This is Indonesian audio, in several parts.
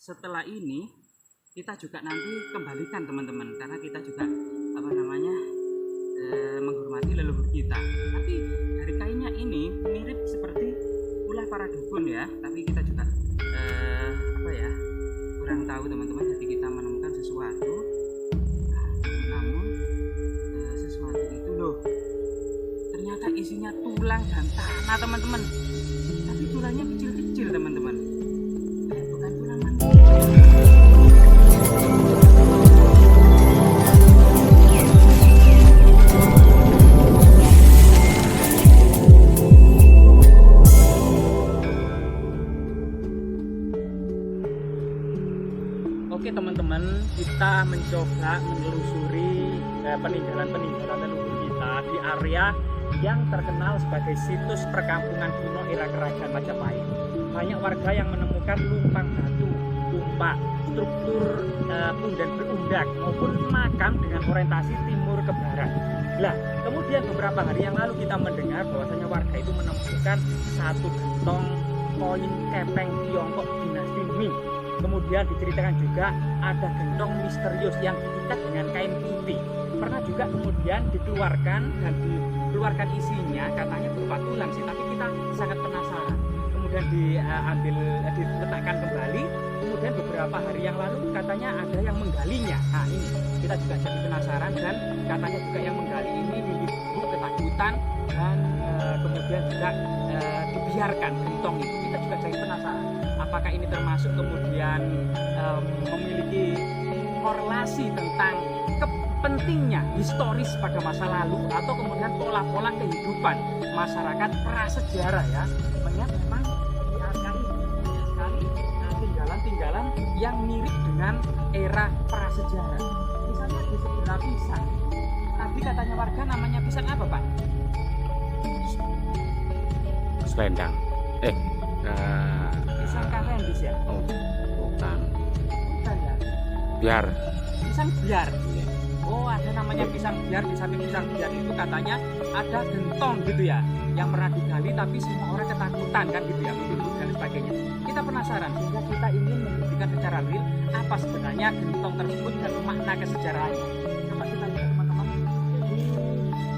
setelah ini kita juga nanti kembalikan teman-teman, karena kita juga menghormati leluhur kita. Tapi dari kainnya ini mirip seperti ulah para dukun ya, tapi kita juga kurang tahu teman-teman. Jadi kita menemukan sesuatu, namun sesuatu itu loh ternyata isinya tulang dan tanah teman-teman, tapi tulangnya kecil-kecil teman-teman, bukan tulang manusia. Oke teman-teman, kita mencoba menelusuri peninggalan-peninggalan leluhur kita di area yang terkenal sebagai situs perkampungan kuno era Kerajaan Majapahit. Banyak warga yang menemukan lumpang batu, tumpak, struktur punden berundak maupun makam dengan orientasi timur ke barat. Nah, kemudian beberapa hari yang lalu kita mendengar bahwasanya warga itu menemukan satu gentong koin kepeng Tiongkok dinasti Ming. Kemudian diceritakan juga ada gentong misterius yang diikat dengan kain putih. Pernah juga kemudian dikeluarkan isinya, katanya berupa tulang sih, tapi kita sangat penasaran. Kemudian diletakkan kembali. Kemudian beberapa hari yang lalu katanya ada yang menggalinya. Nah ini kita juga jadi penasaran, dan katanya juga yang menggali ini mimpi ketakutan, dan kemudian juga dibiarkan gentong itu. Kita juga jadi penasaran, apakah ini termasuk kemudian memiliki korelasi tentang pentingnya historis pada masa lalu, atau kemudian pola-pola kehidupan masyarakat prasejarah ya. Mengingat memang di area ini banyak sekali tinggalan-tinggalan yang mirip dengan era prasejarah. Misalnya di sebelah pisang, tapi katanya warga namanya pisang apa Pak? Selendang. Pisang Cavendish ya? Oh, bukan ya? Biar. Pisang biar. Oh, ada namanya pisang biar. Di samping pisang biar itu katanya ada gentong gitu ya, yang pernah digali tapi semua orang ketakutan kan gitu ya, dan sebagainya. Kita penasaran, sehingga kita ingin membuktikan secara real apa sebenarnya gentong tersebut dan makna kesejarahannya. Coba kita lihat teman-teman. Jadi ini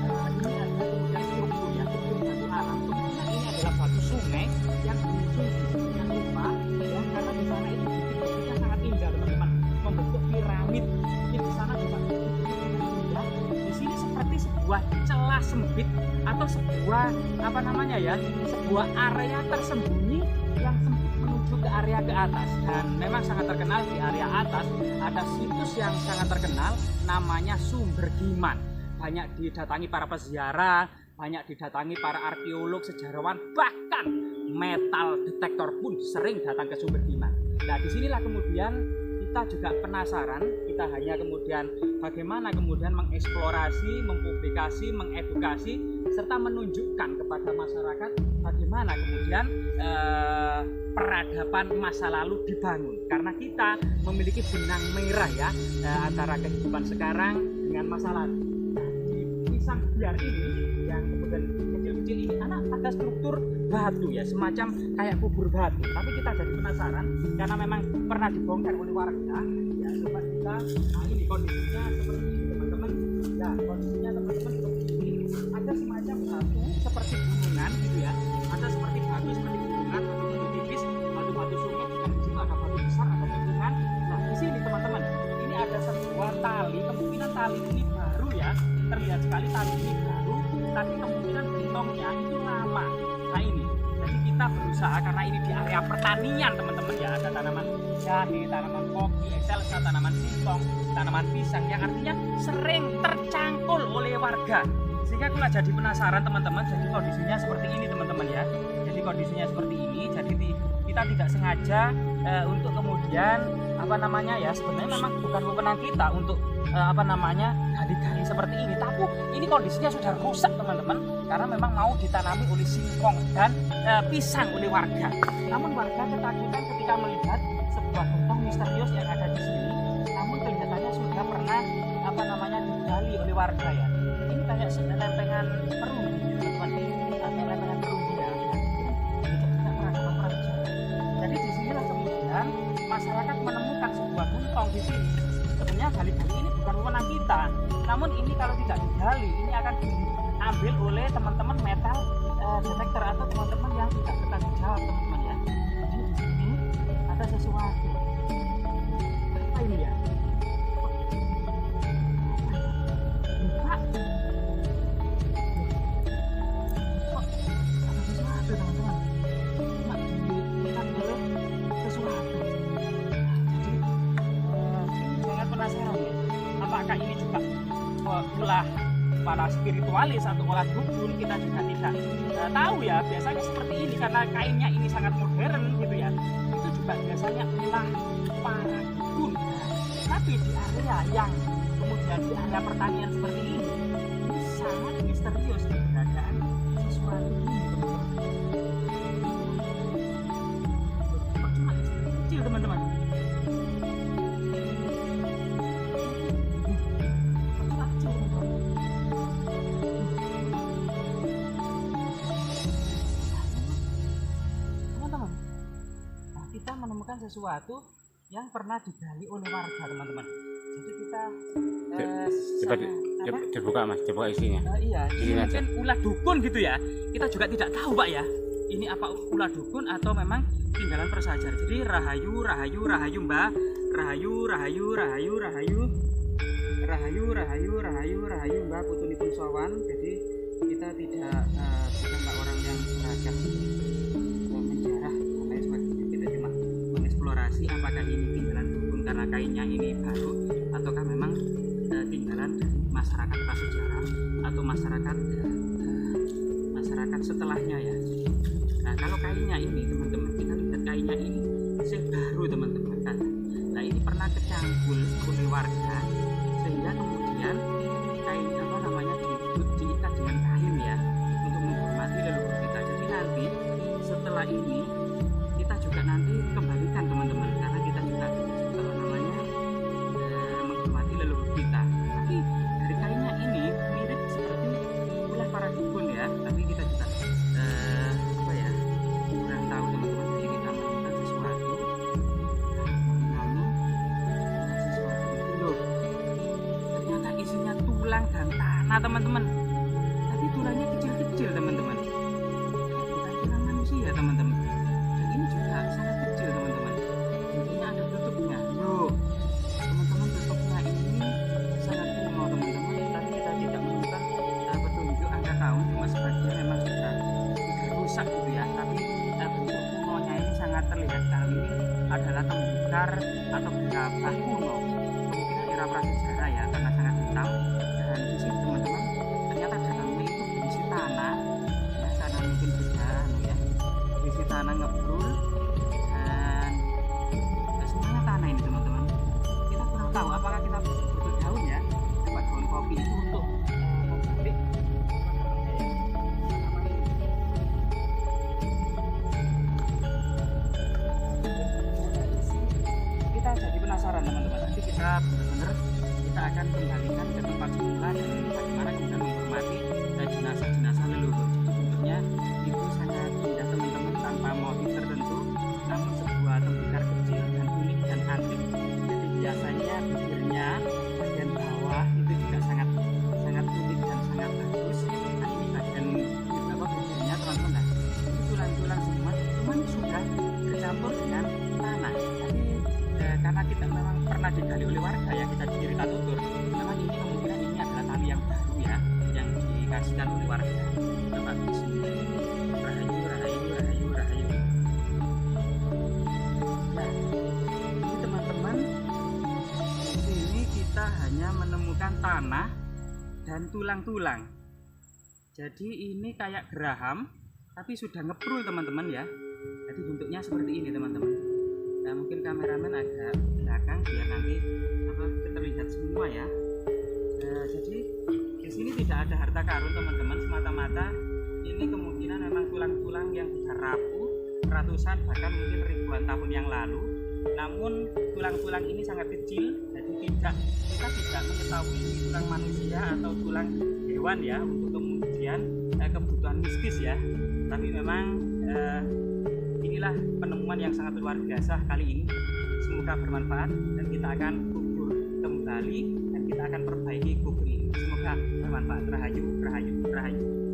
ada kemudian struktur ya, struktur batu alam. Nah, ini adalah batu sungai yang muncul di sekitar rumah, ya, karena di sana itu bukit-bukitnya sangat indah teman-teman, membentuk piramid. Di sana juga di sini seperti sebuah celah sempit atau sebuah sebuah area tersembunyi yang sempit menuju ke area ke atas. Dan memang sangat terkenal di area atas ada situs yang sangat terkenal namanya Sumber Giman. Banyak didatangi para peziarah, banyak didatangi para arkeolog, sejarawan, bahkan metal detektor pun sering datang ke Sumber Giman. Nah, disinilah kemudian kita juga penasaran, kita hanya kemudian bagaimana kemudian mengeksplorasi, mempublikasi, mengedukasi, serta menunjukkan kepada masyarakat bagaimana kemudian peradaban masa lalu dibangun. Karena kita memiliki benang merah ya, antara kehidupan sekarang dengan masa lalu. Nah, di pisang biar ini yang kemudian kecil-kecil ini ada struktur batu ya, semacam kayak kubur batu. Tapi kita jadi penasaran karena memang pernah dibongkar oleh warga. Ya, coba kita, nah ini kondisinya seperti ini teman-teman. Ya, kondisinya teman-teman seperti ini. Ada semacam batu seperti gunungan gitu ya. Ada seperti batu seperti gunungan, batu tipis, batu-batu sungai. Dan di situ ada batu besar, ada gunungan. Nah, di sini teman-teman, ini ada sebuah tali. Kemungkinan tali ini baru ya. Terlihat sekali tali ini baru, tapi kemungkinan gentongnya itu lama. Nah ini, jadi kita berusaha, karena ini di area pertanian teman-teman ya, ada tanaman jahe, tanaman kopi, excelsa, tanaman singkong, tanaman pisang, yang artinya sering tercangkul oleh warga. Sehingga aku jadi penasaran teman-teman. Jadi kondisinya seperti ini teman-teman ya. Jadi kondisinya seperti ini. Jadi kita tidak sengaja untuk kemudian sebenarnya memang bukan wewenang kita untuk gali-gali seperti ini. Tapi ini kondisinya sudah rusak teman-teman, karena memang mau ditanami oleh singkong dan pisang oleh warga. Namun warga ketakutan ketika melihat sebuah gentong misterius yang ada di sini. Namun kelihatannya sudah pernah digali oleh warga ya. Ini kayak lempengan perunggu teman-teman. Lempengan perunggu ya. Jadi disinilah kemudian masyarakat menemukan sebuah gentong di sini, sebenarnya gali-gali ini bukan wewenang kita. Namun ini kalau tidak digali, ini akan diambil oleh teman-teman metal detektor atau teman-teman yang tidak bertanggung jawab, teman-teman ya. Jadi di sini ada sesuatu. Apa ini ya? Lupa. Kok ada sesuatu, teman-teman? Cuma dilihat oleh sesuatu. Jadi sangat penasaran ya. Apakah ini juga ulah para spiritualis atau ulah dukun? Kita juga tidak tahu ya. Biasanya seperti ini karena kainnya ini sangat modern gitu ya. Itu juga biasanya ulah para dukun. Tapi di area yang kemudian di area pertanian seperti ini sangat misterius keberadaan sesuatu ini, teman-teman. Kok cuma kecil, teman-teman? Kita menemukan sesuatu yang pernah digali oleh warga, teman-teman. Jadi kita Coba dibuka mas, dibuka isinya. iya, ini Ini mungkin ulah dukun gitu ya. Kita juga tidak tahu Pak ya. Ini apa ulah dukun atau memang tinggalan prasajar. Jadi rahayu, rahayu, rahayu Mbak. Rahayu, rahayu, rahayu, rahayu. Rahayu, rahayu, rahayu, rahayu Mbak putunipun sowan. Jadi kita tidak bukanlah orang yang beragam menjarah dan lain sebagainya. Kita cuma mengeksplorasi apakah ini tinggalan dukun karena kainnya ini baru ataukah memang tinggalan dari masyarakat prasejarah atau masyarakat setelahnya ya. Nah kalau kainnya ini teman-teman, kita lihat kainnya ini masih baru teman-teman kan. Nah ini pernah kecangkul oleh warga sehingga kemudian kain apa namanya diikat dengan kain ya untuk menghormati leluhur kita. Jadi nanti setelah ini kita juga nanti kembalikan teman-teman karena kita juga apa namanya menghormati leluhur kita. Tapi dari kainnya ini mirip seperti ulah para dukun ya. Tapi kita juga apa ya kurang tahu teman-teman. Jadi kita menemukan sesuatu itu loh. Ternyata isinya tulang dan tanah teman-teman. Tapi tulangnya kecil-kecil teman-teman. Bukan tulang manusia teman-teman. Dan ini juga sangat kecil teman-teman. Bentuknya ada tutupnya. Loh, teman-teman tutupnya ini sangat kuno teman-teman. Tapi kita tidak menemukan petunjuk angka tahun. Cuma sebagian memang sudah rusak gitu ya. Tapi bentuk kunonya ini sangat terlihat sekali. Ini adalah tembikar atau gerabah kuno. Kemungkinan era prasejarah ya karena sangat hitam. Dan di sini teman-teman ternyata dalamnya itu berisi tanah. Ya, tanah mungkin juga ya. Berisi tanah ngebrul dan semuanya tanah ini teman-teman. Kita kurang tahu apakah kita butuh daun ya, dapat daun kopi itu untuk membatik kita jadi penasaran teman-teman. Nanti kita benar-benar kita akan kembalikan ke tempat semula dan bagaimana kita menghormati jenazah-jenazah leluhur. Jadi bentuknya itu sangat indah teman-teman, tanpa motif tertentu, namun sebuah tembikar kecil dan unik dan antik. Jadi biasanya bibirnya bagian bawah itu juga sangat unik dan sangat bagus. Nah ini bagian bibirnya teman-teman. Nah, itu tulang-tulang semua, cuman sudah bercampur dengan tanah. Jadi karena kita memang pernah digali oleh warga ya, kita cerita tutur. Memang ini kemungkinan ini adalah tali yang baru ya, yang dikasihkan oleh warga. Coba di sini. Rahayu, rahayu, rahayu, rahayu. Nah, ini teman-teman, di sini kita hanya menemukan tanah dan tulang-tulang. Jadi ini kayak geraham, tapi sudah ngeprul teman-teman ya. Jadi bentuknya seperti ini teman-teman. Nah, mungkin kameramen agak belakang biar nanti terlihat semua ya. Jadi di sini tidak ada harta karun teman-teman, semata-mata ini kemungkinan memang tulang-tulang yang sudah rapuh ratusan bahkan mungkin ribuan tahun yang lalu. Namun tulang-tulang ini sangat kecil, jadi kita tidak mengetahui ini tulang manusia atau tulang hewan ya untuk kemudian kebutuhan mistis ya. Tapi memang inilah penemuan yang sangat luar biasa kali ini semoga bermanfaat dan kita akan kubur kembali dan kita akan perbaiki kubur ini. Semoga bermanfaat. Rahayu, rahayu, rahayu.